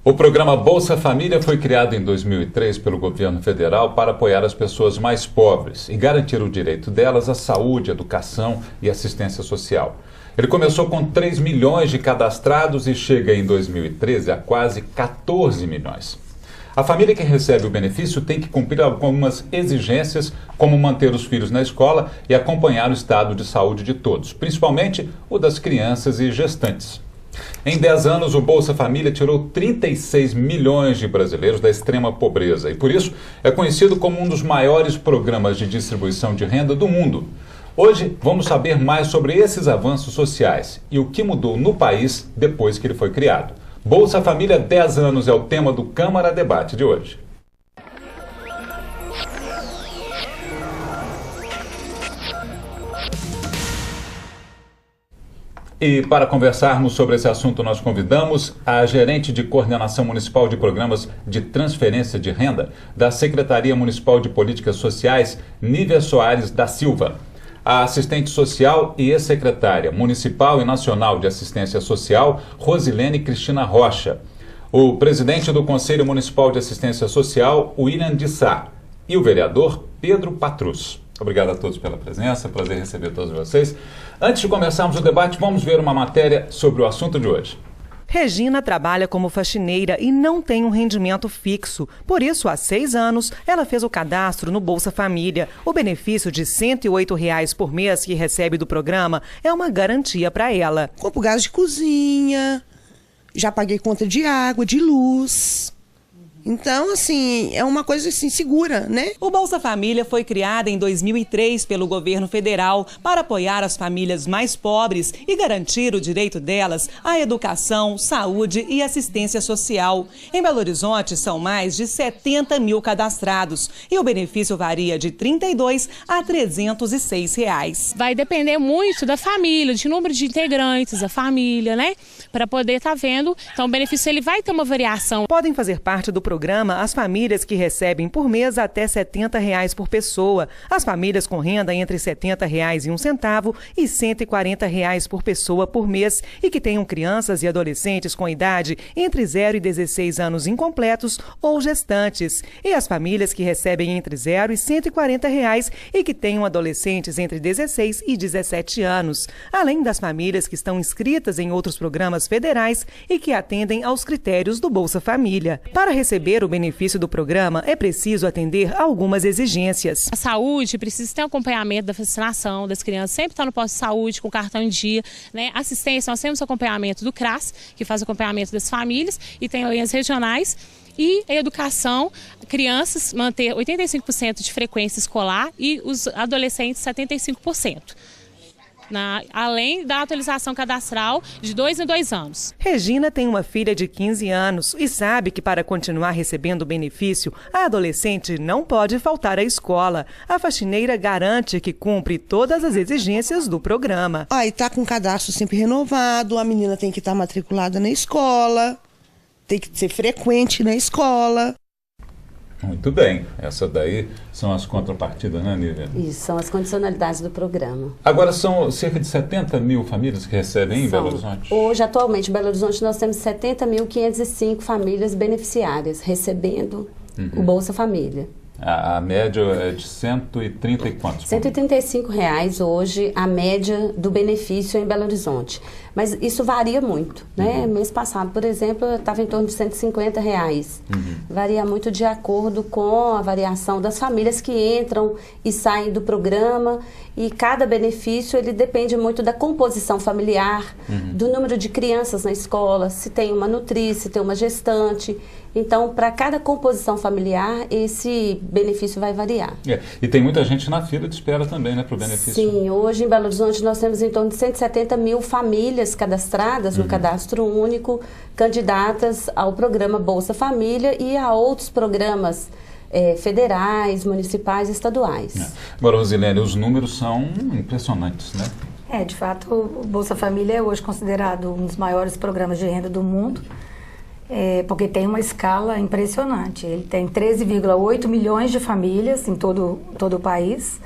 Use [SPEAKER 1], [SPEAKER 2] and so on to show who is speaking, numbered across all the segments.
[SPEAKER 1] O programa Bolsa Família foi criado em 2003 pelo governo federal para apoiar as pessoas mais pobres e garantir o direito delas à saúde, educação e assistência social. Ele começou com 3 milhões de cadastrados e chega em 2013 a quase 14 milhões. A família que recebe o benefício tem que cumprir algumas exigências, como manter os filhos na escola e acompanhar o estado de saúde de todos, principalmente o das crianças e gestantes. Em 10 anos, o Bolsa Família tirou 36 milhões de brasileiros da extrema pobreza e, por isso, é conhecido como um dos maiores programas de distribuição de renda do mundo. Hoje, vamos saber mais sobre esses avanços sociais e o que mudou no país depois que ele foi criado. Bolsa Família 10 anos é o tema do Câmara Debate de hoje. E para conversarmos sobre esse assunto, nós convidamos a gerente de coordenação municipal de programas de transferência de renda da Secretaria Municipal de Políticas Sociais, Nívia Soares da Silva, a assistente social e ex-secretária municipal e nacional de assistência social, Rosilene Cristina Rocha, o presidente do Conselho Municipal de Assistência Social, William de Sá, e o vereador Pedro Patrus. Obrigado a todos pela presença, prazer receber todos vocês. Antes de começarmos o debate, vamos ver uma matéria sobre o assunto de hoje.
[SPEAKER 2] Regina trabalha como faxineira e não tem um rendimento fixo. Por isso, há 6 anos, ela fez o cadastro no Bolsa Família. O benefício de R$ 108 por mês que recebe do programa é uma garantia para ela.
[SPEAKER 3] Compro gás de cozinha, já paguei conta de água, de luz. Então, assim, é uma coisa assim, segura, né?
[SPEAKER 2] O Bolsa Família foi criado em 2003 pelo governo federal para apoiar as famílias mais pobres e garantir o direito delas à educação, saúde e assistência social. Em Belo Horizonte, são mais de 70 mil cadastrados e o benefício varia de R$ 32 a R$ 306.
[SPEAKER 4] Vai depender muito da família, de número de integrantes, da família, né? Para poder estar vendo. Então, o benefício ele vai ter uma variação.
[SPEAKER 2] Podem fazer parte do programa as famílias que recebem por mês até R$ 70 por pessoa. As famílias com renda entre R$ 70,01 e R$ 140 por pessoa por mês e que tenham crianças e adolescentes com idade entre 0 e 16 anos incompletos ou gestantes. E as famílias que recebem entre 0 e R$ 140 e que tenham adolescentes entre 16 e 17 anos. Além das famílias que estão inscritas em outros programas federais e que atendem aos critérios do Bolsa Família. Para receber o benefício do programa, é preciso atender a algumas exigências.
[SPEAKER 4] A saúde precisa ter acompanhamento da vacinação das crianças, sempre estar no posto de saúde, com cartão em dia, né? Assistência, nós temos acompanhamento do CRAS, que faz acompanhamento das famílias, e tem linhas regionais. E a educação, crianças manter 85% de frequência escolar e os adolescentes 75%. Além da atualização cadastral de 2 em 2 anos.
[SPEAKER 2] Regina tem uma filha de 15 anos e sabe que para continuar recebendo o benefício, a adolescente não pode faltar à escola. A faxineira garante que cumpre todas as exigências do programa.
[SPEAKER 3] E está com o cadastro sempre renovado, a menina tem que estar matriculada na escola, tem que ser frequente na escola.
[SPEAKER 1] Muito bem, essa daí são as contrapartidas, né, Nívia?
[SPEAKER 5] Isso, são as condicionalidades do programa.
[SPEAKER 1] Agora são cerca de 70 mil famílias que recebem em Belo Horizonte?
[SPEAKER 5] Hoje, atualmente, em Belo Horizonte, nós temos 70.505 famílias beneficiárias recebendo o Bolsa Família.
[SPEAKER 1] A média é de 130 e quantos?
[SPEAKER 5] R$ 135 hoje a média do benefício em Belo Horizonte. Mas isso varia muito, né? Mês passado, por exemplo, estava em torno de R$ 150. Varia muito de acordo com a variação das famílias que entram e saem do programa. E cada benefício, ele depende muito da composição familiar, do número de crianças na escola, se tem uma nutriz, se tem uma gestante. Então, para cada composição familiar, esse benefício vai variar.
[SPEAKER 1] E tem muita gente na fila de espera também, né, para o benefício?
[SPEAKER 5] Sim, hoje em Belo Horizonte nós temos em torno de 170 mil famílias cadastradas no Cadastro Único, candidatas ao programa Bolsa Família e a outros programas federais, municipais e estaduais.
[SPEAKER 1] Agora, Rosilene, os números são impressionantes, né?
[SPEAKER 6] De fato, o Bolsa Família é hoje considerado um dos maiores programas de renda do mundo. Porque tem uma escala impressionante. Ele tem 13,8 milhões de famílias em todo o país,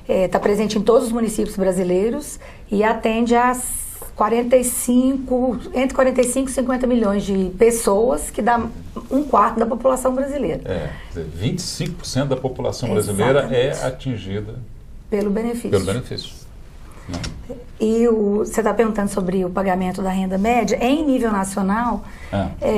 [SPEAKER 6] está presente em todos os municípios brasileiros e atende a entre 45 e 50 milhões de pessoas, que dá 1/4 da população brasileira.
[SPEAKER 1] 25% da população brasileira é atingida
[SPEAKER 6] pelo benefício.
[SPEAKER 1] Pelo benefício.
[SPEAKER 6] E você está perguntando sobre o pagamento da renda média. Em nível nacional,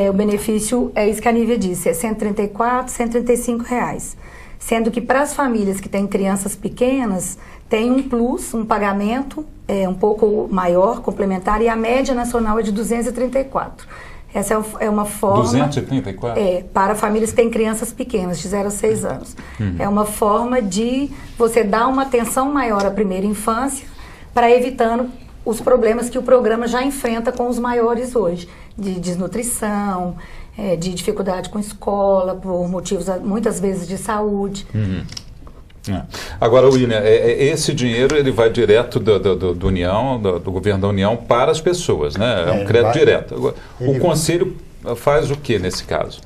[SPEAKER 6] o benefício é isso que a Nívia disse, é R$ 134, R$ 135 reais. Sendo que para as famílias que têm crianças pequenas, tem um plus, um pagamento um pouco maior, complementar, e a média nacional é de 234. Essa é uma forma...
[SPEAKER 1] 234?
[SPEAKER 6] Para famílias que têm crianças pequenas, de 0 a 6 anos. É uma forma de você dar uma atenção maior à primeira infância, para evitando os problemas que o programa já enfrenta com os maiores hoje, de desnutrição, de dificuldade com escola, por motivos muitas vezes de saúde.
[SPEAKER 1] Agora, William, esse dinheiro ele vai direto do governo da União para as pessoas, né? É um crédito direto. Agora, o Conselho faz o que nesse caso?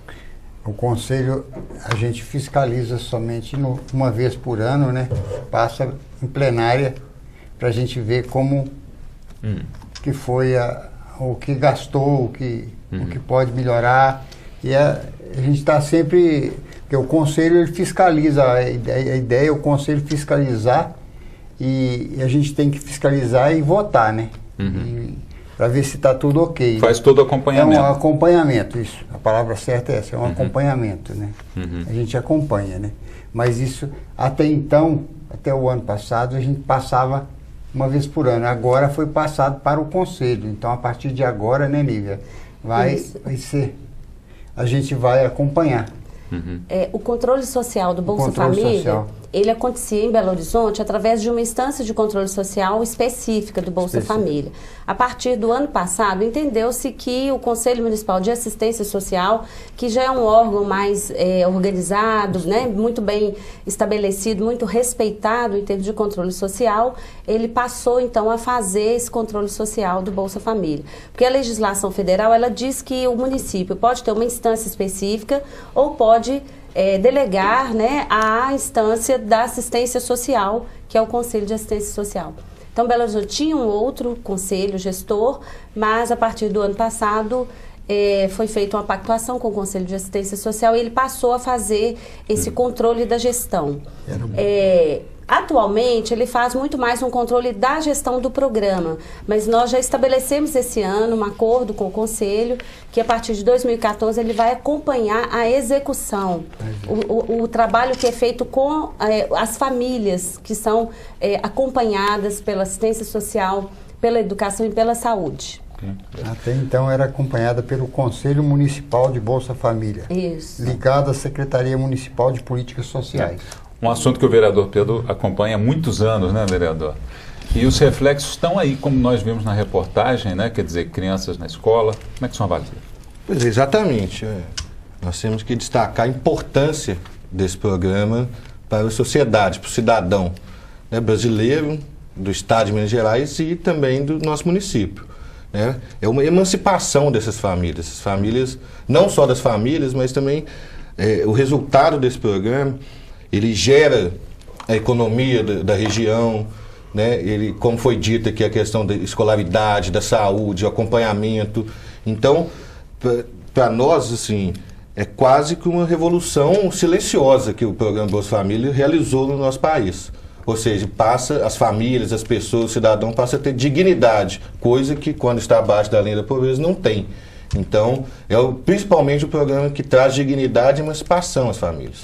[SPEAKER 7] O Conselho, a gente fiscaliza somente uma vez por ano, né? Passa em plenária para a gente ver como que foi o que gastou, o que pode melhorar. E a gente está sempre... Porque o Conselho ele fiscaliza, a ideia é o Conselho fiscalizar e a gente tem que fiscalizar e votar, né? Para ver se está tudo ok.
[SPEAKER 1] Faz todo o acompanhamento.
[SPEAKER 7] É um acompanhamento, isso. A palavra certa é essa, é um acompanhamento, né? A gente acompanha, né? Mas isso, até então, até o ano passado, a gente passava uma vez por ano. Agora foi passado para o Conselho. Então, a partir de agora, né, Nívia? Vai ser... A gente vai acompanhar.
[SPEAKER 5] O controle social do Bolsa Família, ele acontecia em Belo Horizonte através de uma instância de controle social específica do Bolsa Família. A partir do ano passado, entendeu-se que o Conselho Municipal de Assistência Social, que já é um órgão mais organizado, né, muito bem estabelecido, muito respeitado em termos de controle social, ele passou então a fazer esse controle social do Bolsa Família. Porque a legislação federal, ela diz que o município pode ter uma instância específica ou pode delegar, né, à instância da assistência social, que é o Conselho de Assistência Social. Então, Belo Horizonte tinha um outro conselho gestor, mas a partir do ano passado foi feita uma pactuação com o Conselho de Assistência Social e ele passou a fazer esse controle da gestão. Atualmente, ele faz muito mais um controle da gestão do programa, mas nós já estabelecemos esse ano um acordo com o Conselho, que a partir de 2014 ele vai acompanhar a execução, o trabalho que é feito com as famílias que são acompanhadas pela assistência social, pela educação e pela saúde.
[SPEAKER 7] Até então era acompanhada pelo Conselho Municipal de Bolsa Família, ligado à Secretaria Municipal de Políticas Sociais.
[SPEAKER 1] Um assunto que o vereador Pedro acompanha há muitos anos, né, vereador? E os reflexos estão aí, como nós vimos na reportagem, né? Quer dizer, crianças na escola. Como é que são avaliadas?
[SPEAKER 8] Pois é, exatamente. Nós temos que destacar a importância desse programa para a sociedade, para o cidadão, né, brasileiro, do estado de Minas Gerais e também do nosso município. Né? É uma emancipação dessas famílias. Essas famílias, não só das famílias, mas também o resultado desse programa. Ele gera a economia da região, né? Ele, como foi dito aqui, a questão da escolaridade, da saúde, o acompanhamento. Então, para nós, assim, é quase que uma revolução silenciosa que o programa Bolsa Família realizou no nosso país. Ou seja, as famílias, as pessoas, o cidadão passa a ter dignidade, coisa que quando está abaixo da linha da pobreza não tem. Então, principalmente o programa que traz dignidade e emancipação às famílias.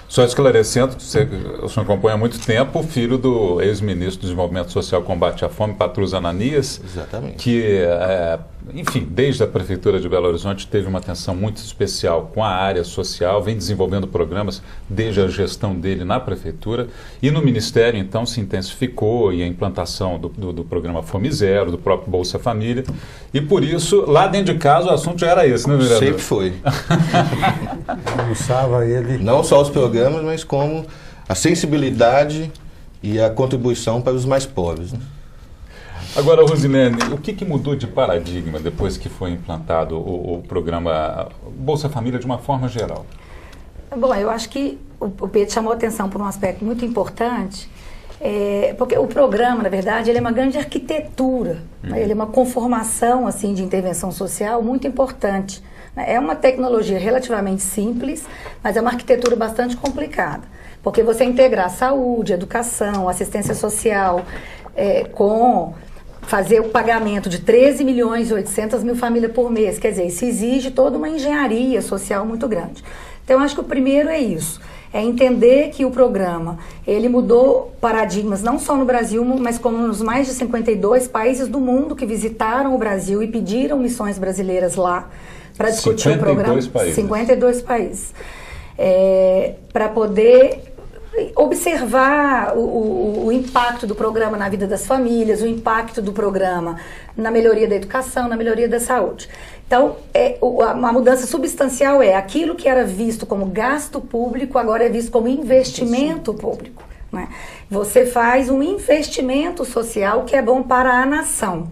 [SPEAKER 1] Só esclarecendo, o senhor acompanha há muito tempo o filho do ex-ministro do Desenvolvimento Social e Combate à Fome, Patrus Ananias.
[SPEAKER 8] Exatamente.
[SPEAKER 1] Que, enfim, desde a Prefeitura de Belo Horizonte teve uma atenção muito especial com a área social, vem desenvolvendo programas desde a gestão dele na Prefeitura e no Ministério, então, se intensificou e a implantação do programa Fome Zero, do próprio Bolsa Família. E por isso, lá dentro de casa, o assunto já era esse, né, vereador?
[SPEAKER 8] Sempre foi.
[SPEAKER 7] Almoçava ele.
[SPEAKER 8] Não só os programas, mas como a sensibilidade e a contribuição para os mais pobres. Né?
[SPEAKER 1] Agora, Rosilene, o que mudou de paradigma depois que foi implantado o programa Bolsa Família de uma forma geral?
[SPEAKER 6] Bom, eu acho que o Pedro chamou atenção por um aspecto muito importante, Porque o programa, na verdade, ele é uma grande arquitetura, né? Ele é uma conformação assim, de intervenção social muito importante. É uma tecnologia relativamente simples, mas é uma arquitetura bastante complicada. Porque você integrar saúde, educação, assistência social, com fazer o pagamento de 13.800.000 famílias por mês, quer dizer, isso exige toda uma engenharia social muito grande. Então, eu acho que o primeiro é isso, é entender que o programa, ele mudou paradigmas não só no Brasil, mas como nos mais de 52 países do mundo que visitaram o Brasil e pediram missões brasileiras lá para discutir o programa. 52 países. Para poder observar o impacto do programa na vida das famílias, o impacto do programa na melhoria da educação, na melhoria da saúde. Então, a mudança substancial é aquilo que era visto como gasto público, agora é visto como investimento público, né? Você faz um investimento social que é bom para a nação.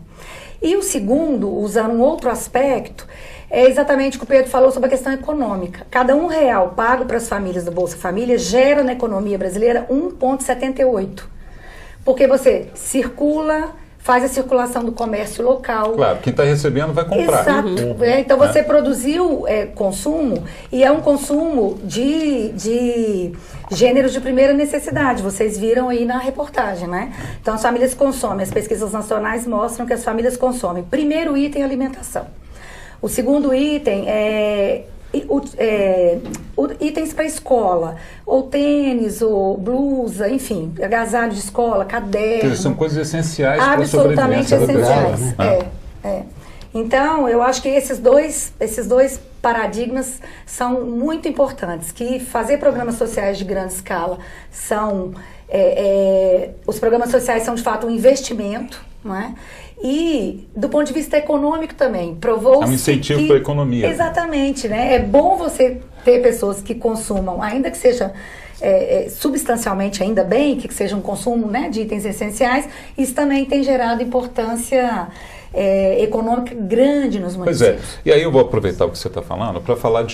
[SPEAKER 6] E o segundo, usando um outro aspecto, é exatamente o que o Pedro falou sobre a questão econômica. Cada R$1 pago para as famílias do Bolsa Família gera na economia brasileira 1,78. Porque você circula, faz a circulação do comércio local.
[SPEAKER 1] Claro, quem está recebendo vai comprar.
[SPEAKER 6] Exato. Então você produziu consumo, e é um consumo de gêneros de primeira necessidade. Vocês viram aí na reportagem, né? Então as famílias consomem, as pesquisas nacionais mostram que as famílias consomem. Primeiro item, alimentação. O segundo item itens para escola, ou tênis, ou blusa, enfim, agasalho de escola, caderno.
[SPEAKER 1] São coisas essenciais para a
[SPEAKER 6] absolutamente
[SPEAKER 1] sobrevivência
[SPEAKER 6] essenciais.
[SPEAKER 1] da pessoa.
[SPEAKER 6] Então, eu acho que esses dois paradigmas são muito importantes, que fazer programas sociais de grande escala são... os programas sociais são, de fato, um investimento, não é? E, do ponto de vista econômico também, provou-se.
[SPEAKER 1] É um incentivo para a economia.
[SPEAKER 6] Exatamente, né? É bom você ter pessoas que consumam, ainda que seja substancialmente, ainda bem, que seja um consumo, né, de itens essenciais. Isso também tem gerado importância econômica grande nos municípios.
[SPEAKER 1] Pois é, e aí eu vou aproveitar o que você está falando para falar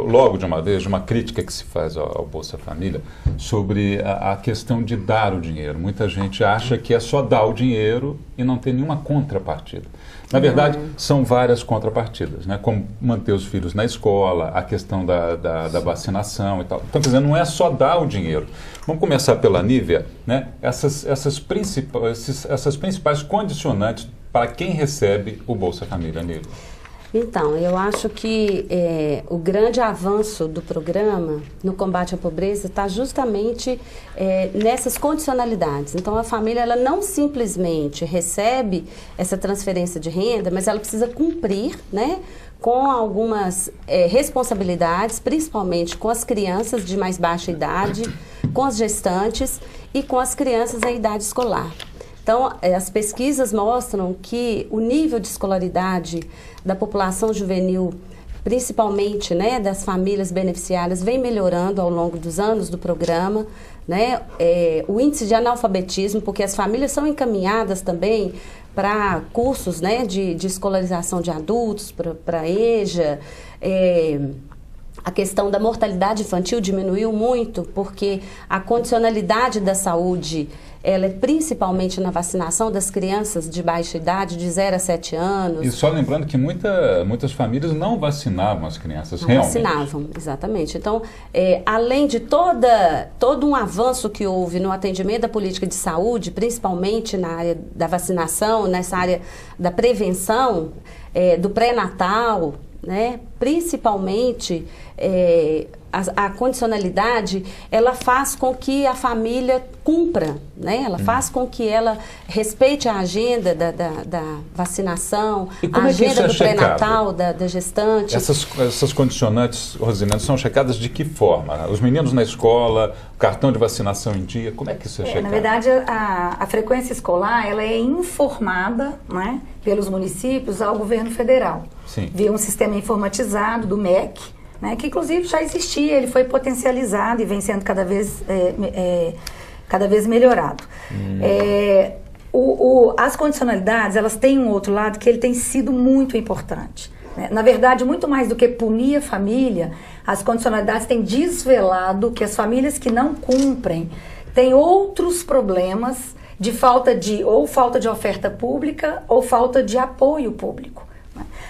[SPEAKER 1] logo de uma vez de uma crítica que se faz ao Bolsa Família sobre a questão de dar o dinheiro. Muita gente acha que é só dar o dinheiro e não tem nenhuma contrapartida. Na verdade, são várias contrapartidas, né? Como manter os filhos na escola, a questão da vacinação e tal. Então, quer dizer, não é só dar o dinheiro. Vamos começar pela Nívia, né? Essas principais condicionantes para quem recebe o Bolsa Família, Nívia.
[SPEAKER 5] Então, eu acho que o grande avanço do programa no combate à pobreza está justamente nessas condicionalidades. Então, a família ela não simplesmente recebe essa transferência de renda, mas ela precisa cumprir, né, com algumas responsabilidades, principalmente com as crianças de mais baixa idade, com as gestantes e com as crianças em idade escolar. Então, as pesquisas mostram que o nível de escolaridade da população juvenil, principalmente, né, das famílias beneficiárias, vem melhorando ao longo dos anos do programa, né? O índice de analfabetismo, porque as famílias são encaminhadas também para cursos, né, de escolarização de adultos, para EJA. A questão da mortalidade infantil diminuiu muito, porque a condicionalidade da saúde, ela é principalmente na vacinação das crianças de baixa idade, de 0 a 7 anos.
[SPEAKER 1] E só lembrando que muitas famílias não vacinavam as crianças,
[SPEAKER 5] não
[SPEAKER 1] realmente.
[SPEAKER 5] Vacinavam, exatamente. Então, além de todo um avanço que houve no atendimento da política de saúde, principalmente na área da vacinação, nessa área da prevenção, do pré-natal, né? Principalmente a condicionalidade, ela faz com que a família cumpra, né? Ela faz com que ela respeite a agenda da vacinação, a agenda do pré-natal, da gestante.
[SPEAKER 1] Essas condicionantes, Rosinante, são checadas de que forma? Os meninos na escola, o cartão de vacinação em dia, como é que isso é checado?
[SPEAKER 6] Na verdade, a frequência escolar ela é informada, né, pelos municípios ao governo federal.
[SPEAKER 1] Sim.
[SPEAKER 6] Via um sistema informatizado do MEC, né, que inclusive já existia, ele foi potencializado e vem sendo cada vez melhorado. As condicionalidades, elas têm um outro lado que ele tem sido muito importante. Né? Na verdade, muito mais do que punir a família, as condicionalidades têm desvelado que as famílias que não cumprem tem outros problemas de falta de oferta pública ou falta de apoio público.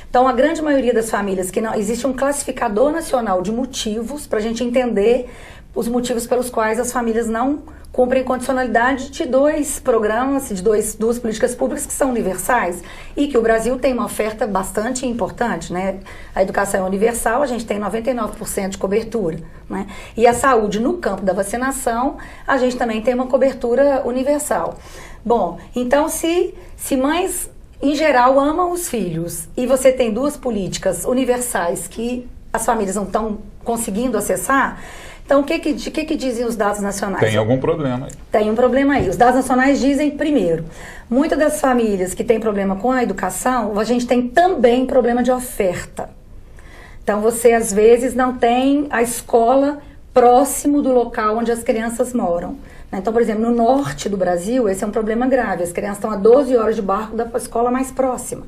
[SPEAKER 6] Então, a grande maioria das famílias que não... Existe um classificador nacional de motivos para a gente entender os motivos pelos quais as famílias não cumprem condicionalidade de 2 programas, de duas políticas públicas que são universais e que o Brasil tem uma oferta bastante importante, né? A educação é universal, a gente tem 99% de cobertura, né? E a saúde no campo da vacinação, a gente também tem uma cobertura universal. Bom, então se mães em geral amam os filhos e você tem 2 políticas universais que as famílias não estão conseguindo acessar, então o que dizem os dados nacionais?
[SPEAKER 1] Tem algum problema aí.
[SPEAKER 6] Tem um problema aí. Os dados nacionais dizem, primeiro, muitas das famílias que têm problema com a educação, a gente tem também problema de oferta. Então você às vezes não tem a escola próximo do local onde as crianças moram. Então, por exemplo, no norte do Brasil, esse é um problema grave. As crianças estão a 12 horas de barco da escola mais próxima.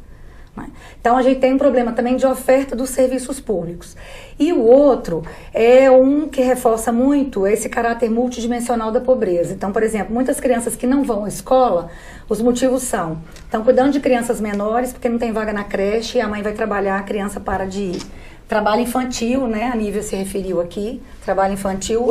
[SPEAKER 6] Então, a gente tem um problema também de oferta dos serviços públicos. E o outro é um que reforça muito esse caráter multidimensional da pobreza. Então, por exemplo, muitas crianças que não vão à escola, os motivos são: estão cuidando de crianças menores porque não tem vaga na creche e a mãe vai trabalhar, a criança para de ir. Trabalho infantil, né, a Nívia se referiu aqui, trabalho infantil,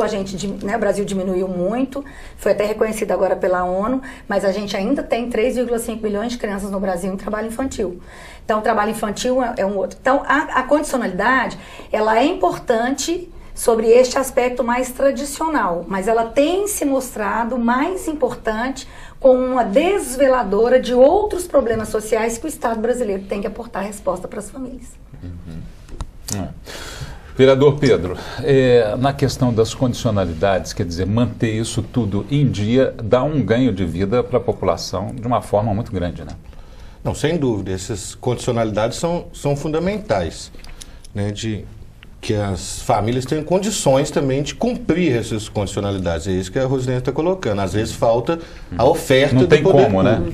[SPEAKER 6] né, o Brasil diminuiu muito, foi até reconhecido agora pela ONU, mas a gente ainda tem 3,5 milhões de crianças no Brasil em trabalho infantil. Então, o trabalho infantil é um outro. Então, a condicionalidade, ela é importante sobre este aspecto mais tradicional, mas ela tem se mostrado mais importante como uma desveladora de outros problemas sociais que o Estado brasileiro tem que aportar resposta para as famílias.
[SPEAKER 1] Vereador Pedro, na questão das condicionalidades, quer dizer, manter isso tudo em dia dá um ganho de vida para a população de uma forma muito grande, né?
[SPEAKER 8] Não, sem dúvida, essas condicionalidades são fundamentais, né, de que as famílias tenham condições também de cumprir essas condicionalidades. É isso que a Rosilene está colocando. Às vezes falta a oferta do poder público. Né?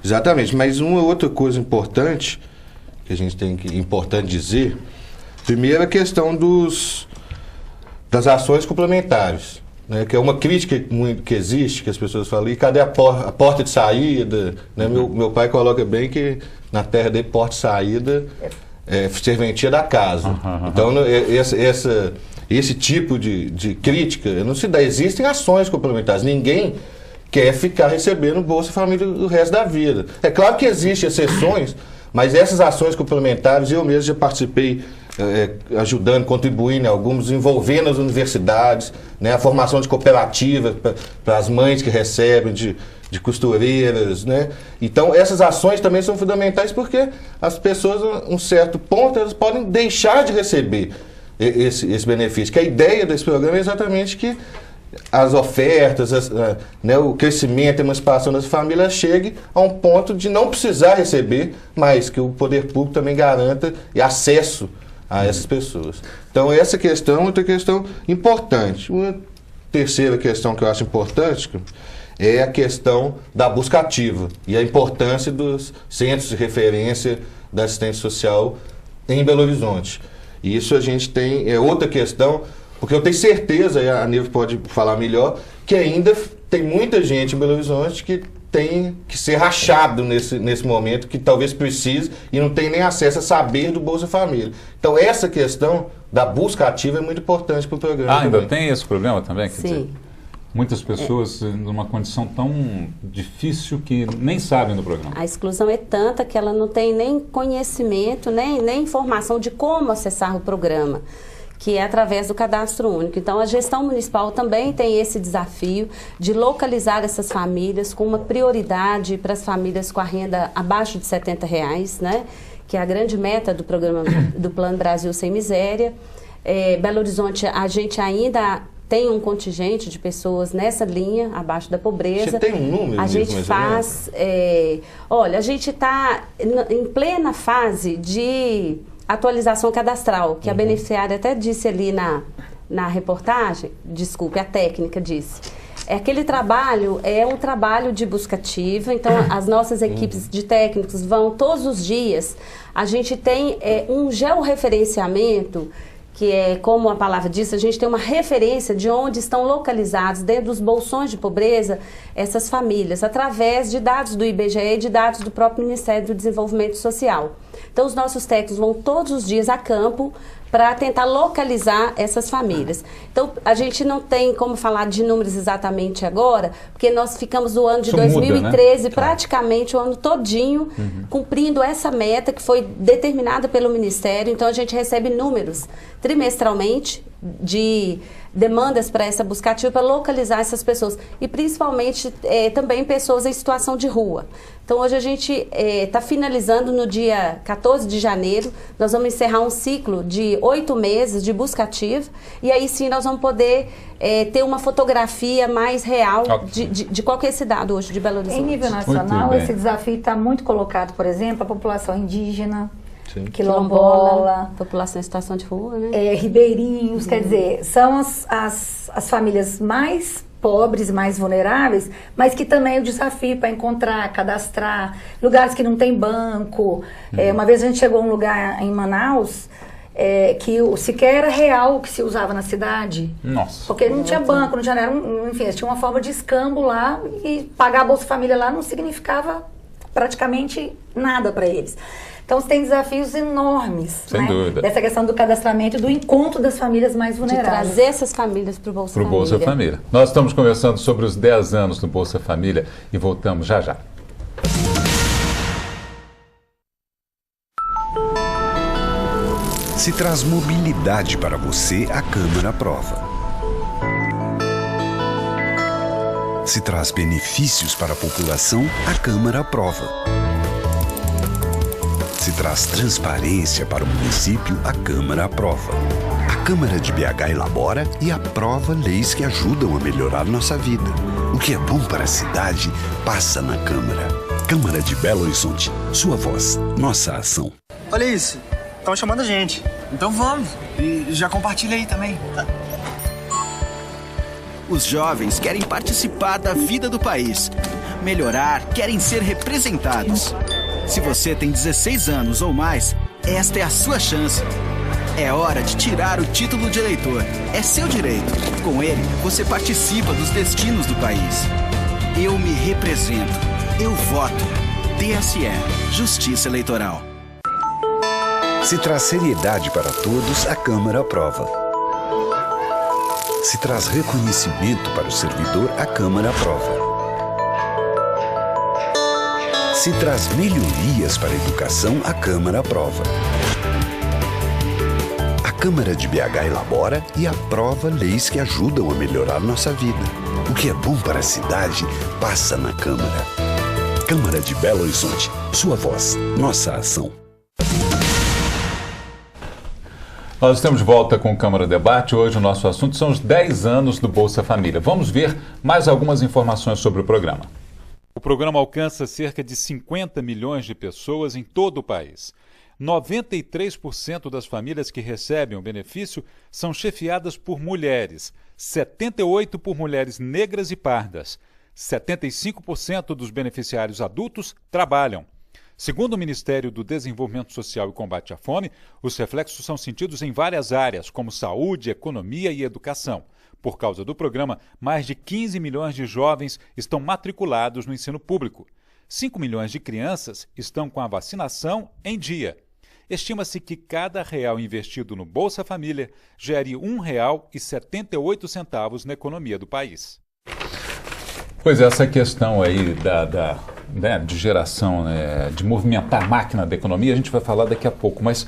[SPEAKER 8] Exatamente, mas uma outra coisa importante que a gente importante dizer, primeiro a questão das ações complementares, né, que é uma crítica que existe, que as pessoas falam: e cadê a porta de saída? Né? Meu pai coloca bem que na terra dele, porta de saída é serventia da casa. Então, esse tipo de crítica não se dá. Existem ações complementares. Ninguém quer ficar recebendo Bolsa Família o resto da vida. É claro que existem exceções, mas essas ações complementares, eu mesmo já participei ajudando, contribuindo em alguns, envolvendo as universidades, né, a formação de cooperativas para as mães que recebem, de costureiras, né? Então, essas ações também são fundamentais porque as pessoas, a um certo ponto, elas podem deixar de receber esse benefício. Que a ideia desse programa é exatamente que as ofertas, né, o crescimento, a emancipação das famílias chegue a um ponto de não precisar receber, mas que o poder público também garanta acesso a essas pessoas. Então, essa questão é outra questão importante. Uma terceira questão que eu acho importante é a questão da busca ativa e a importância dos centros de referência da assistência social em Belo Horizonte. E isso a gente tem, é outra questão, porque eu tenho certeza, e a Nívia pode falar melhor, que ainda tem muita gente em Belo Horizonte que tem que ser rachado nesse momento, que talvez precise e não tem nem acesso a saber do Bolsa Família. Então, essa questão da busca ativa é muito importante para o programa.
[SPEAKER 1] Ainda tem esse problema também? Quer
[SPEAKER 5] Sim.
[SPEAKER 1] dizer, muitas pessoas numa condição tão difícil que nem sabem do programa.
[SPEAKER 5] A exclusão é tanta que ela não tem nem conhecimento, nem informação de como acessar o programa, que é através do cadastro único. Então, a gestão municipal também tem esse desafio de localizar essas famílias com uma prioridade para as famílias com a renda abaixo de R$70, né? Que é a grande meta do programa do Plano Brasil Sem Miséria. Belo Horizonte, a gente ainda tem um contingente de pessoas nessa linha, abaixo da pobreza.
[SPEAKER 8] Você tem um número?
[SPEAKER 5] A gente faz... olha, a gente está em plena fase de atualização cadastral, que a beneficiária até disse ali na reportagem, desculpe, a técnica disse. Aquele trabalho é um trabalho de busca ativa, então as nossas equipes de técnicos vão todos os dias. A gente tem um georreferenciamento que é, como a palavra diz, a gente tem uma referência de onde estão localizados, dentro dos bolsões de pobreza, essas famílias, através de dados do IBGE e de dados do próprio Ministério do Desenvolvimento Social. Então, os nossos técnicos vão todos os dias a campo para tentar localizar essas famílias. Então, a gente não tem como falar de números exatamente agora, porque nós ficamos no ano de 2013, praticamente o ano todinho, cumprindo essa meta que foi determinada pelo Ministério. Então, a gente recebe números trimestralmente de demandas para essa busca ativa, para localizar essas pessoas. E, principalmente, também pessoas em situação de rua. Então, hoje a gente está finalizando no dia 14 de janeiro. Nós vamos encerrar um ciclo de 8 meses de busca ativa. E aí sim nós vamos poder ter uma fotografia mais real de qualquer cidade hoje de Belo Horizonte.
[SPEAKER 6] Em nível nacional, esse desafio está muito colocado, por exemplo, a população indígena, quilombola,
[SPEAKER 5] população em situação de rua, né?
[SPEAKER 6] Ribeirinhos, quer dizer, são as famílias mais pobres, mais vulneráveis, mas que também é o desafio para encontrar, cadastrar, lugares que não tem banco. Uma vez a gente chegou a um lugar em Manaus que sequer era real o que se usava na cidade.
[SPEAKER 1] Nossa.
[SPEAKER 6] Porque não tinha banco, não tinha, enfim, tinha uma forma de escambo lá e pagar a Bolsa Família lá não significava praticamente nada para eles. Então, tem desafios enormes,
[SPEAKER 1] sem dúvida,
[SPEAKER 6] dessa questão do cadastramento e do encontro das famílias mais vulneráveis.
[SPEAKER 5] De trazer essas famílias para o Bolsa Família.
[SPEAKER 1] Bolsa Família. Nós estamos conversando sobre os 10 anos do Bolsa Família e voltamos já já.
[SPEAKER 9] Se traz mobilidade para você, a Câmara aprova. Se traz benefícios para a população, a Câmara aprova. Se traz transparência para o município, a Câmara aprova. A Câmara de BH elabora e aprova leis que ajudam a melhorar nossa vida. O que é bom para a cidade, passa na Câmara. Câmara de Belo Horizonte. Sua voz, nossa ação.
[SPEAKER 10] Olha isso, estão chamando a gente. Então vamos. E já compartilha aí também, tá?
[SPEAKER 11] Os jovens querem participar da vida do país. Melhorar, querem ser representados. Se você tem 16 anos ou mais, esta é a sua chance. É hora de tirar o título de eleitor. É seu direito. Com ele, você participa dos destinos do país. Eu me represento. Eu voto. TSE. Justiça Eleitoral.
[SPEAKER 9] Se traz seriedade para todos, a Câmara aprova. Se traz reconhecimento para o servidor, a Câmara aprova. Se traz melhorias para a educação, a Câmara aprova. A Câmara de BH elabora e aprova leis que ajudam a melhorar nossa vida. O que é bom para a cidade, passa na Câmara. Câmara de Belo Horizonte. Sua voz, nossa ação.
[SPEAKER 1] Nós estamos de volta com o Câmara Debate. Hoje o nosso assunto são os 10 anos do Bolsa Família. Vamos ver mais algumas informações sobre o programa. O programa alcança cerca de 50 milhões de pessoas em todo o país. 93% das famílias que recebem o benefício são chefiadas por mulheres, 78% por mulheres negras e pardas. 75% dos beneficiários adultos trabalham. Segundo o Ministério do Desenvolvimento Social e Combate à Fome, os reflexos são sentidos em várias áreas, como saúde, economia e educação. Por causa do programa, mais de 15 milhões de jovens estão matriculados no ensino público. 5 milhões de crianças estão com a vacinação em dia. Estima-se que cada real investido no Bolsa Família gere R$ 1,78 na economia do país. Pois é, essa questão aí de geração, de movimentar a máquina da economia, a gente vai falar daqui a pouco, mas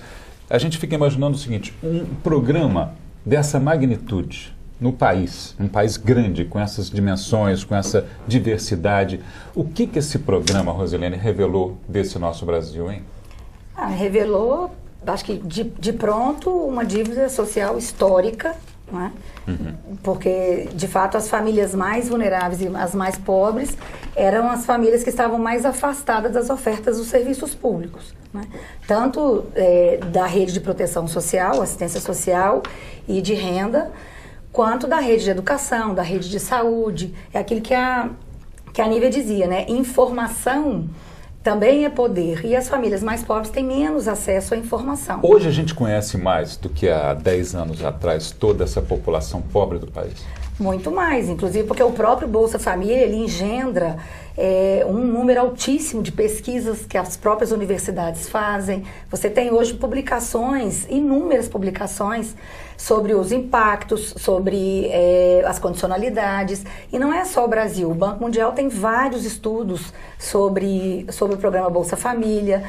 [SPEAKER 1] a gente fica imaginando o seguinte, um programa dessa magnitude no país, um país grande, com essas dimensões, com essa diversidade, o que esse programa, Rosilene, revelou desse nosso Brasil, hein?
[SPEAKER 6] Revelou, acho que de pronto, uma dívida social histórica, não é? Porque, de fato, as famílias mais vulneráveis e as mais pobres eram as famílias que estavam mais afastadas das ofertas dos serviços públicos, né? Tanto da rede de proteção social, assistência social e de renda, quanto da rede de educação, da rede de saúde. É aquilo que a Nívia dizia, né? Informação também é poder. E as famílias mais pobres têm menos acesso à informação.
[SPEAKER 1] Hoje a gente conhece mais do que há 10 anos atrás toda essa população pobre do país?
[SPEAKER 6] Muito mais, inclusive porque o próprio Bolsa Família, ele engendra um número altíssimo de pesquisas que as próprias universidades fazem. Você tem hoje publicações, inúmeras publicações, sobre os impactos, sobre as condicionalidades. E não é só o Brasil. O Banco Mundial tem vários estudos sobre o programa Bolsa Família.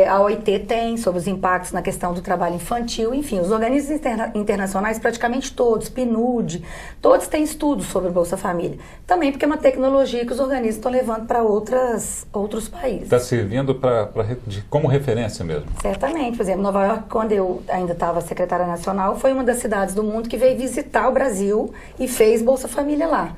[SPEAKER 6] A OIT tem sobre os impactos na questão do trabalho infantil. Enfim, os organismos internacionais, praticamente todos, PNUD, todos têm estudos sobre o Bolsa Família. Também porque é uma tecnologia que os organismos estão levando para outros países.
[SPEAKER 1] Está servindo como referência mesmo?
[SPEAKER 6] Certamente. Por exemplo, Nova York, quando eu ainda estava secretária nacional, foi uma das cidades do mundo que veio visitar o Brasil e fez Bolsa Família lá.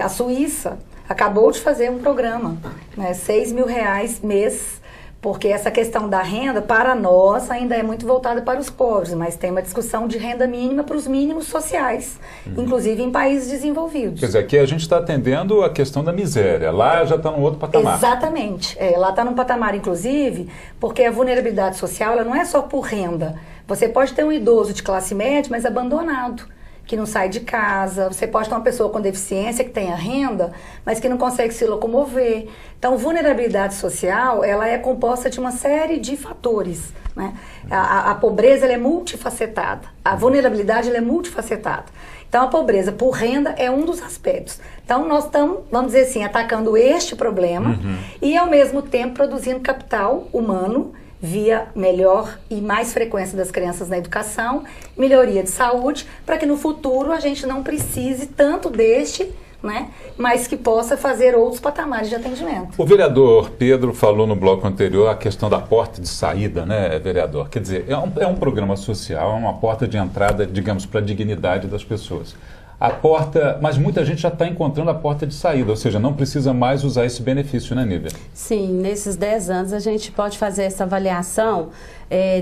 [SPEAKER 6] A Suíça acabou de fazer um programa, né, R$6.000 mês, porque essa questão da renda, para nós, ainda é muito voltada para os pobres, mas tem uma discussão de renda mínima para os mínimos sociais, inclusive em países desenvolvidos.
[SPEAKER 1] Quer dizer, aqui a gente está atendendo a questão da miséria, lá já está num outro patamar.
[SPEAKER 6] Exatamente, lá está num patamar, inclusive, porque a vulnerabilidade social ela não é só por renda. Você pode ter um idoso de classe média, mas abandonado, que não sai de casa. Você pode ter uma pessoa com deficiência que tenha renda, mas que não consegue se locomover. Então, vulnerabilidade social, ela é composta de uma série de fatores, né? A pobreza, ela é multifacetada. A vulnerabilidade, ela é multifacetada. Então, a pobreza por renda é um dos aspectos. Então, nós estamos, vamos dizer assim, atacando este problema e, ao mesmo tempo, produzindo capital humano via melhor e mais frequência das crianças na educação, melhoria de saúde, para que no futuro a gente não precise tanto deste, né, mas que possa fazer outros patamares de atendimento.
[SPEAKER 1] O vereador Pedro falou no bloco anterior a questão da porta de saída, né, vereador? Quer dizer, é um programa social, é uma porta de entrada, digamos, para a dignidade das pessoas. A porta, mas muita gente já está encontrando a porta de saída, ou seja, não precisa mais usar esse benefício, né, Nívia?
[SPEAKER 5] Sim, nesses 10 anos a gente pode fazer essa avaliação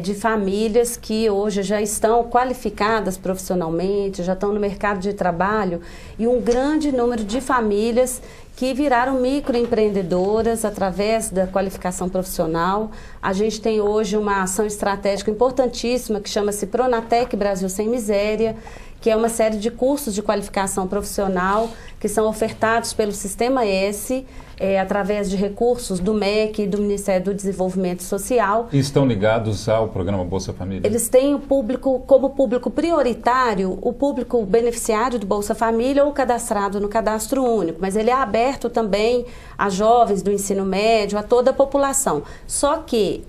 [SPEAKER 5] de famílias que hoje já estão qualificadas profissionalmente, já estão no mercado de trabalho, e um grande número de famílias que viraram microempreendedoras através da qualificação profissional. A gente tem hoje uma ação estratégica importantíssima que chama-se Pronatec Brasil Sem Miséria, que é uma série de cursos de qualificação profissional que são ofertados pelo Sistema S, através de recursos do MEC e do Ministério do Desenvolvimento Social.
[SPEAKER 1] E estão ligados ao programa Bolsa Família?
[SPEAKER 5] Eles têm o público, como público prioritário, o público beneficiário do Bolsa Família ou cadastrado no Cadastro Único, mas ele é aberto também a jovens do ensino médio, a toda a população. Só que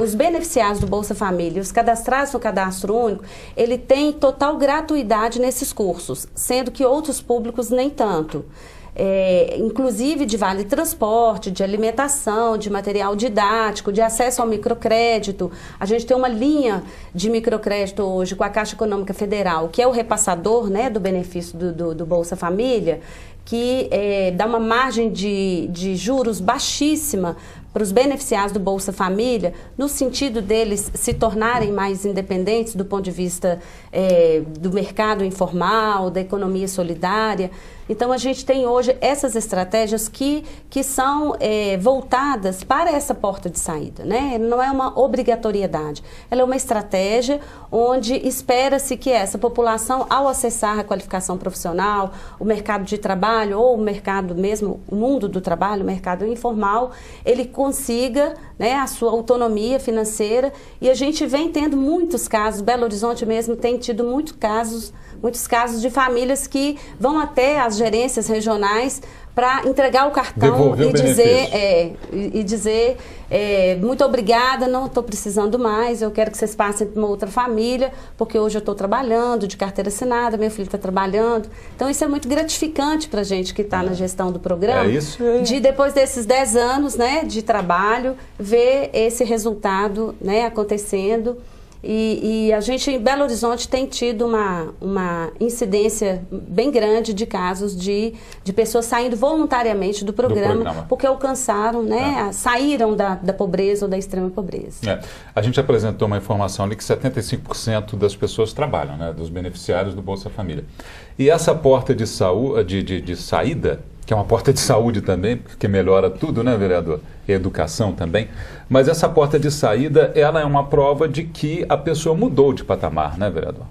[SPEAKER 5] os beneficiários do Bolsa Família, os cadastrados no Cadastro Único, ele tem total gratuidade nesses cursos, sendo que outros públicos nem tanto. Inclusive de vale transporte, de alimentação, de material didático, de acesso ao microcrédito. A gente tem uma linha de microcrédito hoje com a Caixa Econômica Federal, que é o repassador, né, do benefício do Bolsa Família, que dá uma margem de juros baixíssima para os beneficiários do Bolsa Família, no sentido deles se tornarem mais independentes do ponto de vista do mercado informal, da economia solidária. Então, a gente tem hoje essas estratégias que são voltadas para essa porta de saída, né? Não é uma obrigatoriedade, ela é uma estratégia onde espera-se que essa população, ao acessar a qualificação profissional, o mercado de trabalho ou o mercado mesmo, o mundo do trabalho, o mercado informal, ele consiga, né, a sua autonomia financeira. E a gente vem tendo muitos casos, Belo Horizonte mesmo tem tido muitos casos de famílias que vão até as gerências regionais para entregar o cartão e dizer muito obrigada, não estou precisando mais, eu quero que vocês passem para uma outra família, porque hoje eu estou trabalhando de carteira assinada, meu filho está trabalhando. Então isso é muito gratificante para a gente que está na gestão do programa, de depois desses 10 anos, né, de trabalho, ver esse resultado, né, acontecendo. E a gente em Belo Horizonte tem tido uma incidência bem grande de casos de pessoas saindo voluntariamente do programa porque alcançaram, né, saíram da pobreza ou da extrema pobreza.
[SPEAKER 1] A gente apresentou uma informação ali que 75% das pessoas trabalham, né, dos beneficiários do Bolsa Família. E essa porta de saída, que é uma porta de saúde também, porque melhora tudo, né, vereador? e a educação também. Mas essa porta de saída, ela é uma prova de que a pessoa mudou de patamar, né, vereador?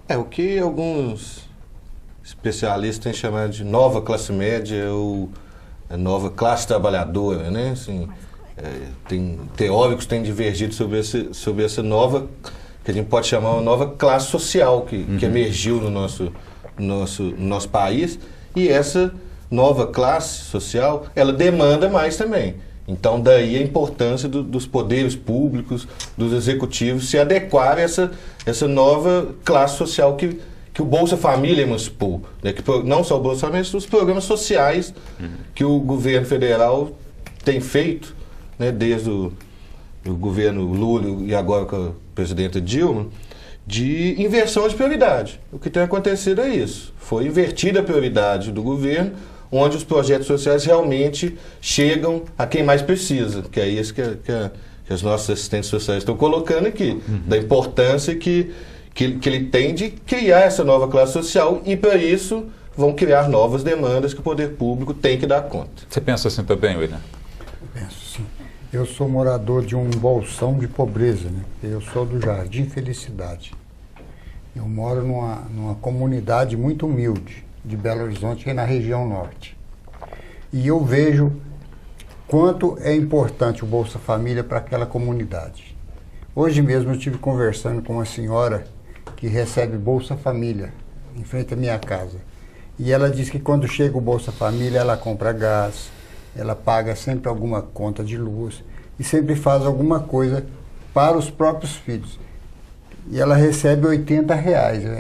[SPEAKER 8] É o que alguns especialistas têm chamado de nova classe média ou nova classe trabalhadora, né? Assim, teóricos têm divergido sobre essa nova, que a gente pode chamar uma nova classe social que emergiu no nosso país, e essa nova classe social, ela demanda mais também. Então, daí a importância dos poderes públicos, dos executivos, se adequarem a essa nova classe social que o Bolsa Família emancipou. Né? Que, não só o Bolsa Família, mas os programas sociais que o governo federal tem feito, né, desde o governo Lula e agora com a presidenta Dilma, de inversão de prioridade. O que tem acontecido é isso. Foi invertida a prioridade do governo, onde os projetos sociais realmente chegam a quem mais precisa, que é isso que as nossas assistentes sociais estão colocando aqui, da importância que ele tem de criar essa nova classe social, e para isso vão criar novas demandas que o poder público tem que dar conta.
[SPEAKER 1] Você pensa assim também, William?
[SPEAKER 7] Penso sim. Eu sou morador de um bolsão de pobreza, né? Eu sou do Jardim Felicidade. Eu moro numa comunidade muito humilde de Belo Horizonte, que é na região norte. E eu vejo quanto é importante o Bolsa Família para aquela comunidade. Hoje mesmo eu estive conversando com uma senhora que recebe Bolsa Família em frente à minha casa. E ela diz que quando chega o Bolsa Família, ela compra gás, ela paga sempre alguma conta de luz e sempre faz alguma coisa para os próprios filhos. E ela recebe R$80.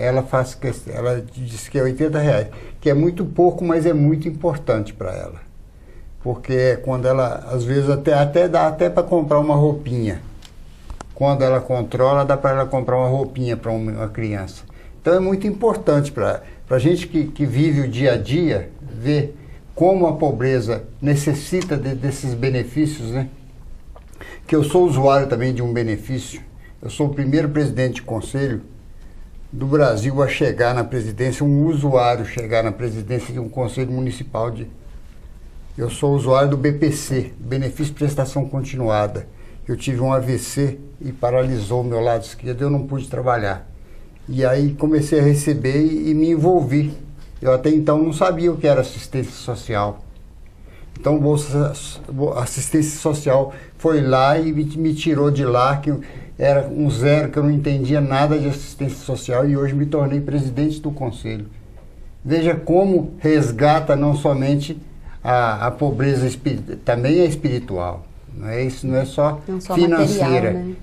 [SPEAKER 7] Ela diz que é R$80, que é muito pouco, mas é muito importante para ela. Porque quando ela, às vezes, até dá para comprar uma roupinha. Quando ela controla, dá para ela comprar uma roupinha para uma criança. Então é muito importante para a gente que vive o dia a dia, ver como a pobreza necessita desses benefícios, né? Que eu sou usuário também de um benefício. Eu sou o primeiro presidente de conselho do Brasil a chegar na presidência, um usuário chegar na presidência de um conselho municipal de... Eu sou usuário do BPC, Benefício de Prestação Continuada. Eu tive um AVC e paralisou o meu lado esquerdo, eu não pude trabalhar. E aí comecei a receber e me envolvi. Eu até então não sabia o que era assistência social. Então, assistência social foi lá e me tirou de lá, que era um zero, que eu não entendia nada de assistência social, e hoje me tornei presidente do conselho. Veja como resgata não somente a pobreza, também é espiritual. Não é isso, não é só financeira. Material, né?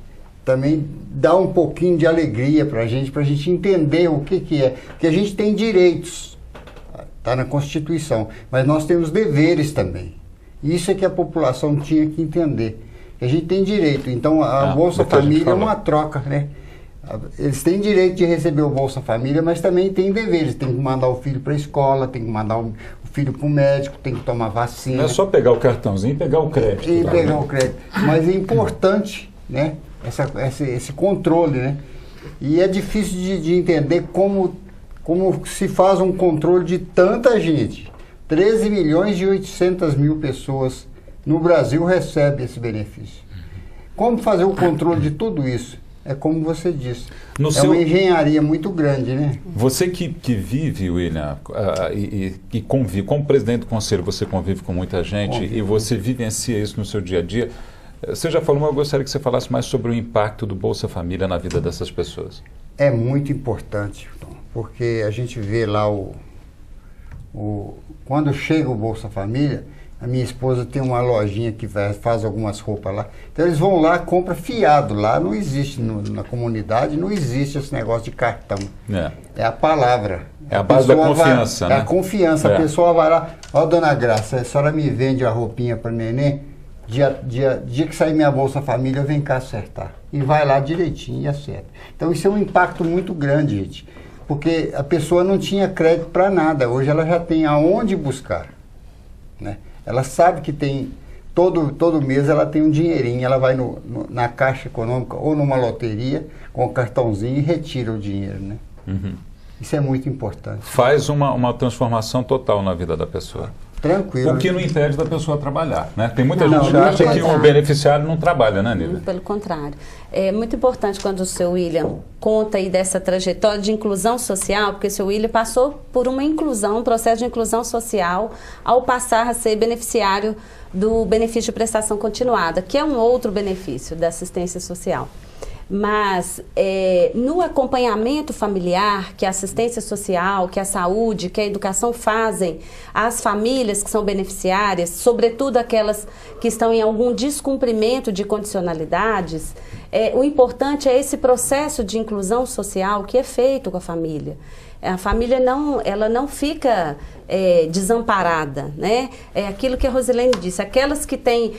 [SPEAKER 7] Também dá um pouquinho de alegria para a gente entender o que é. Porque a gente tem direitos, está na Constituição, mas nós temos deveres também. Isso é que a população tinha que entender. A gente tem direito, então a Bolsa Família é uma troca, né? Eles têm direito de receber o Bolsa Família, mas também tem deveres. Tem que mandar o filho para a escola, tem que mandar o filho para o médico, tem que tomar vacina.
[SPEAKER 1] Não é só pegar o cartãozinho e pegar o crédito.
[SPEAKER 7] E pegar o crédito. Mas é importante, né? Esse controle, né? E é difícil de entender como se faz um controle de tanta gente. 13.800.000 pessoas no Brasil recebem esse benefício. Como fazer o controle de tudo isso? É como você disse, uma engenharia muito grande, né?
[SPEAKER 1] Você que vive, William, e convive, como presidente do conselho, você convive com muita gente e você vivencia isso no seu dia a dia. Você já falou, mas eu gostaria que você falasse mais sobre o impacto do Bolsa Família na vida dessas pessoas.
[SPEAKER 7] É muito importante, porque a gente vê lá quando chega o Bolsa Família, a minha esposa tem uma lojinha que faz algumas roupas lá. Então eles vão lá, compra fiado. Lá não existe, na comunidade, não existe esse negócio de cartão. É a palavra.
[SPEAKER 1] É a base da confiança, né?
[SPEAKER 7] É a confiança. A pessoa vai lá, ó, dona Graça, a senhora me vende a roupinha para neném, dia que sair minha Bolsa Família, eu venho cá acertar. E vai lá direitinho e acerta. Então isso é um impacto muito grande, gente. Porque a pessoa não tinha crédito para nada. Hoje ela já tem aonde buscar, né? Ela sabe que tem, todo mês ela tem um dinheirinho, ela vai na Caixa Econômica ou numa loteria com o cartãozinho e retira o dinheiro, né? Isso é muito importante.
[SPEAKER 1] Faz uma transformação total na vida da pessoa.
[SPEAKER 7] Tranquilo.
[SPEAKER 1] O que não impede da pessoa trabalhar, né? Tem muita gente que acha que o beneficiário não trabalha, né, Nívia?
[SPEAKER 5] Pelo contrário. É muito importante quando o seu William conta aí dessa trajetória de inclusão social, porque o seu William passou por uma inclusão, um processo de inclusão social, ao passar a ser beneficiário do benefício de prestação continuada, que é um outro benefício da assistência social. Mas no acompanhamento familiar, que a assistência social, que a saúde, que a educação fazem às famílias que são beneficiárias, sobretudo aquelas que estão em algum descumprimento de condicionalidades, o importante é esse processo de inclusão social que é feito com a família. A família ela não fica desamparada, né? É aquilo que a Rosilene disse, aquelas que têm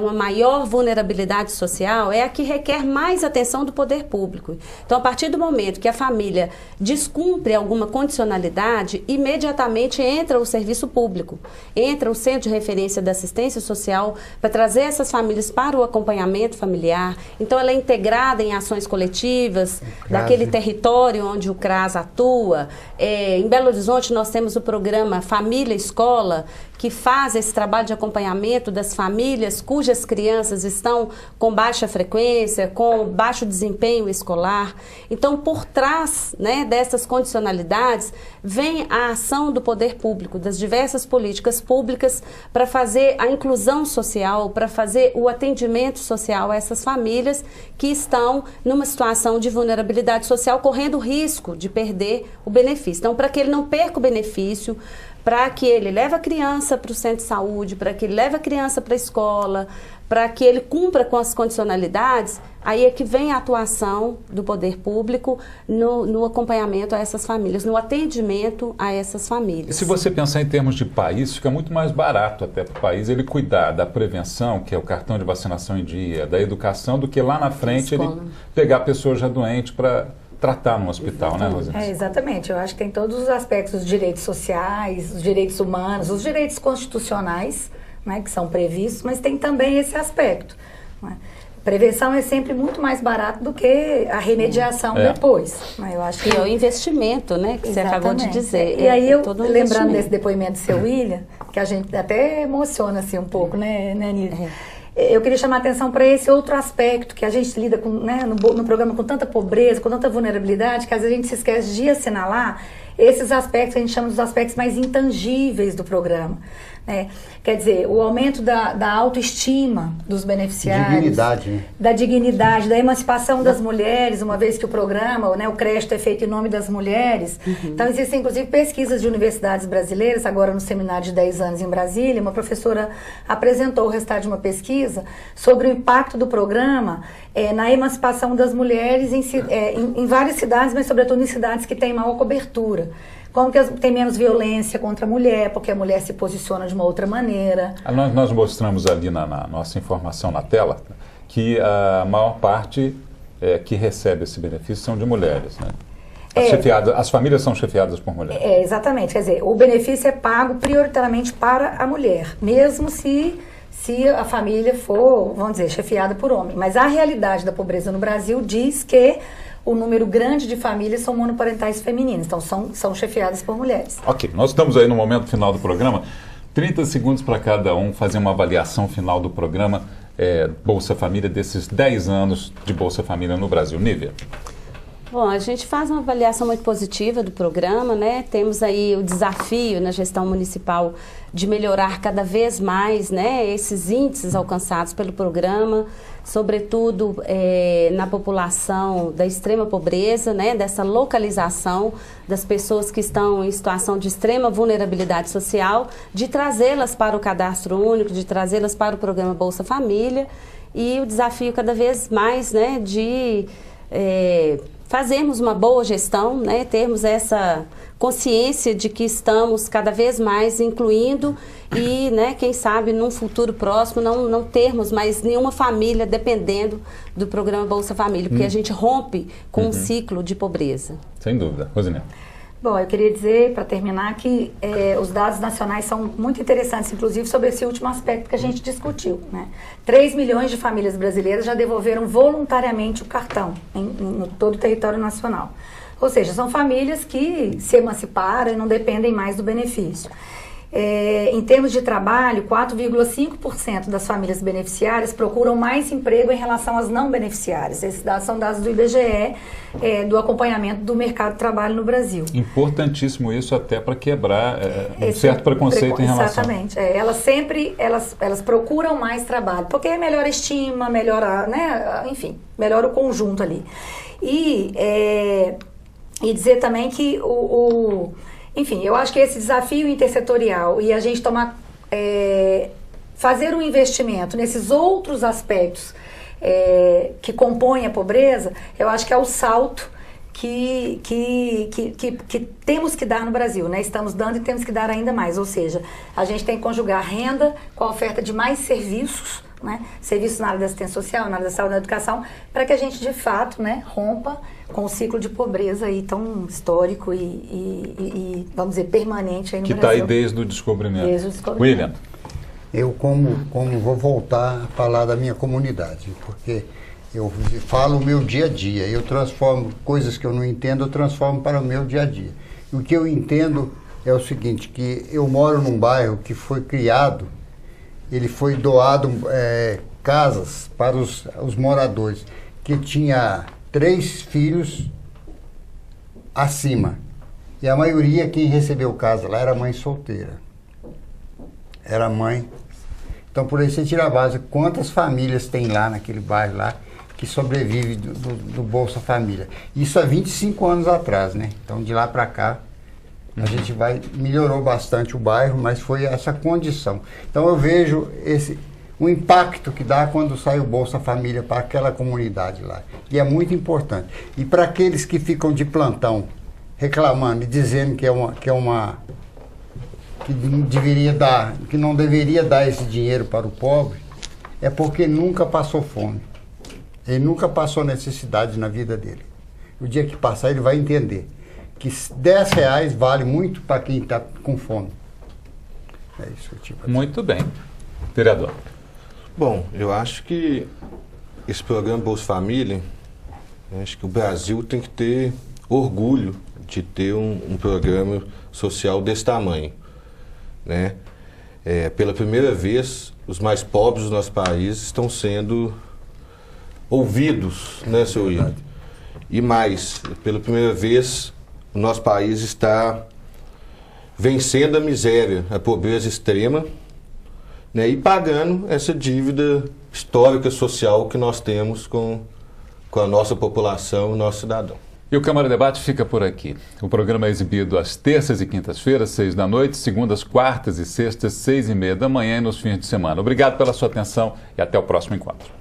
[SPEAKER 5] uma maior vulnerabilidade social é a que requer mais atenção do poder público. Então, a partir do momento que a família descumpre alguma condicionalidade, imediatamente entra o serviço público, entra o Centro de Referência da Assistência Social para trazer essas famílias para o acompanhamento familiar. Então, ela é integrada em ações coletivas daquele território onde o CRAS atua. Em Belo Horizonte, nós temos o programa Família Escola, que faz esse trabalho de acompanhamento das famílias cujas crianças estão com baixa frequência, com baixo desempenho escolar. Então, por trás, né, dessas condicionalidades, vem a ação do poder público, das diversas políticas públicas para fazer a inclusão social, para fazer o atendimento social a essas famílias que estão numa situação de vulnerabilidade social, correndo risco de perder o benefício. Então, para que ele não perca o benefício, para que ele leve a criança para o centro de saúde, para que ele leve a criança para a escola, para que ele cumpra com as condicionalidades, aí é que vem a atuação do poder público no acompanhamento a essas famílias, no atendimento a essas famílias.
[SPEAKER 1] E se você pensar em termos de país, fica muito mais barato até para o país ele cuidar da prevenção, que é o cartão de vacinação em dia, da educação, do que lá na frente ele pegar a pessoa já doente para tratar no hospital, né, Rosângela?
[SPEAKER 6] Exatamente. Eu acho que tem todos os aspectos dos direitos sociais, os direitos humanos, os direitos constitucionais, né, que são previstos, mas tem também esse aspecto. Né? Prevenção é sempre muito mais barato do que a remediação depois. Né? Eu acho que
[SPEAKER 5] é o investimento, né, que você acabou de dizer.
[SPEAKER 6] E aí, lembrando desse depoimento do seu William, que a gente até emociona assim, um pouco, né, Nívia? Eu queria chamar a atenção para esse outro aspecto que a gente lida com, né, no programa com tanta pobreza, com tanta vulnerabilidade, que às vezes a gente se esquece de assinalar esses aspectos, a gente chama dos aspectos mais intangíveis do programa. Né? Quer dizer, o aumento da autoestima dos beneficiários,
[SPEAKER 7] dignidade, né?
[SPEAKER 6] Da dignidade, da emancipação das mulheres, uma vez que o programa, né, o crédito é feito em nome das mulheres. Então, existem inclusive pesquisas de universidades brasileiras, agora no seminário de 10 anos em Brasília, uma professora apresentou o resultado de uma pesquisa sobre o impacto do programa na emancipação das mulheres em várias cidades, mas sobretudo em cidades que têm maior cobertura. Como que tem menos violência contra a mulher, porque a mulher se posiciona de uma outra maneira.
[SPEAKER 1] Nós mostramos ali na nossa informação na tela que a maior parte que recebe esse benefício são de mulheres, né? As famílias são chefiadas por mulheres.
[SPEAKER 6] Exatamente. Quer dizer, o benefício é pago prioritariamente para a mulher, mesmo se a família for, vamos dizer, chefiada por homem. Mas a realidade da pobreza no Brasil diz que o número grande de famílias são monoparentais femininas, então são chefiadas por mulheres.
[SPEAKER 1] Ok, nós estamos aí no momento final do programa. 30 segundos para cada um fazer uma avaliação final do programa Bolsa Família, desses 10 anos de Bolsa Família no Brasil. Nívia?
[SPEAKER 5] Bom, a gente faz uma avaliação muito positiva do programa, né? Temos aí o desafio na gestão municipal de melhorar cada vez mais, né, esses índices alcançados pelo programa, sobretudo na população da extrema pobreza, né, dessa localização das pessoas que estão em situação de extrema vulnerabilidade social, de trazê-las para o cadastro único, de trazê-las para o programa Bolsa Família, e o desafio cada vez mais, né, de fazermos uma boa gestão, né, termos essa consciência de que estamos cada vez mais incluindo e, né, quem sabe, num futuro próximo não termos mais nenhuma família dependendo do programa Bolsa Família, porque a gente rompe com um ciclo de pobreza.
[SPEAKER 1] Sem dúvida. Rosinete.
[SPEAKER 6] Bom, eu queria dizer, para terminar, que os dados nacionais são muito interessantes, inclusive sobre esse último aspecto que a gente discutiu. Né? 3 milhões de famílias brasileiras já devolveram voluntariamente o cartão em todo o território nacional. Ou seja, são famílias que se emanciparam e não dependem mais do benefício. Em termos de trabalho, 4,5% das famílias beneficiárias procuram mais emprego em relação às não beneficiárias. Esses dados são dados do IBGE, do acompanhamento do mercado de trabalho no Brasil.
[SPEAKER 1] Importantíssimo isso até para quebrar um certo preconceito em relação...
[SPEAKER 6] Exatamente. Elas procuram mais trabalho, porque melhora a estima, melhora, né, enfim, melhora o conjunto ali. E dizer também que enfim, eu acho que esse desafio intersetorial e a gente fazer um investimento nesses outros aspectos que compõem a pobreza, eu acho que é o salto que temos que dar no Brasil, né? Estamos dando e temos que dar ainda mais, ou seja, a gente tem que conjugar renda com a oferta de mais serviços, né? Serviços na área da assistência social, na área da saúde e da educação, para que a gente de fato, né, rompa com o ciclo de pobreza aí tão histórico e vamos dizer, permanente aí no Brasil.
[SPEAKER 1] Que está aí desde o descobrimento.
[SPEAKER 6] Desde o descobrimento.
[SPEAKER 1] William.
[SPEAKER 7] Eu, como vou voltar a falar da minha comunidade, porque eu falo o meu dia a dia, eu transformo coisas que eu não entendo, eu transformo para o meu dia a dia. E o que eu entendo é o seguinte, que eu moro num bairro que foi criado, ele foi doado casas para os moradores, que tinha 3 filhos acima. E a maioria, quem recebeu casa lá, era mãe solteira. Era mãe. Então, por aí você tira a base. Quantas famílias tem lá naquele bairro lá que sobrevive do Bolsa Família? Isso há 25 anos atrás, né? Então, de lá para cá, a gente melhorou bastante o bairro, mas foi essa condição. Então, eu vejo o impacto que dá quando sai o Bolsa Família para aquela comunidade lá. E é muito importante. E para aqueles que ficam de plantão reclamando e dizendo que que não deveria dar esse dinheiro para o pobre, é porque nunca passou fome. Ele nunca passou necessidade na vida dele. O dia que passar, ele vai entender que R$10 vale muito para quem está com fome. É isso, tipo.
[SPEAKER 1] Muito bem. Vereador.
[SPEAKER 8] Bom, eu acho que esse programa Bolsa Família, acho que o Brasil tem que ter orgulho de ter um programa social desse tamanho, né? Pela primeira vez, os mais pobres do nosso país estão sendo ouvidos, né, seu William? E mais, pela primeira vez, o nosso país está vencendo a miséria, a pobreza extrema, né, e pagando essa dívida histórica social que nós temos com a nossa população e nosso cidadão.
[SPEAKER 1] E o Câmara Debate fica por aqui. O programa é exibido às terças e quintas-feiras, 6 da noite, segundas, quartas e sextas, 6h30 da manhã e nos fins de semana. Obrigado pela sua atenção e até o próximo encontro.